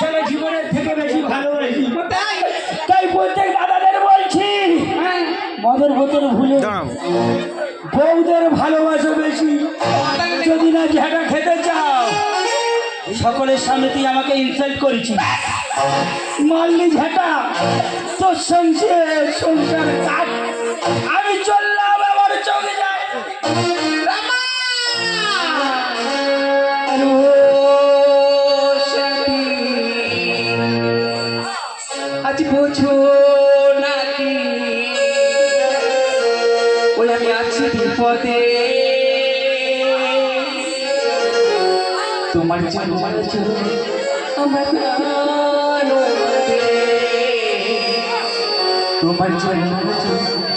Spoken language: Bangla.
সারা জীবনের থেকে বেশি ভালোবাসি। তাই প্রত্যেক দাদাদের বলছি, মদের বোতল ভুলে বউদের ভালোবাসা বেশি। যদি না ঝাঁটা খেতে চাও, সকলের সামনে তুই আমাকে ইনসাল্ট করেছিস, মারলি ঝাঁটা, তোর সঙ্গে সংসার কাট। আমি চললাম, আমার চোখে যায় আজ বোঝো নাকি ওই আমি আছি বিপদে, তোমার জন্য আমার তোমার জন্য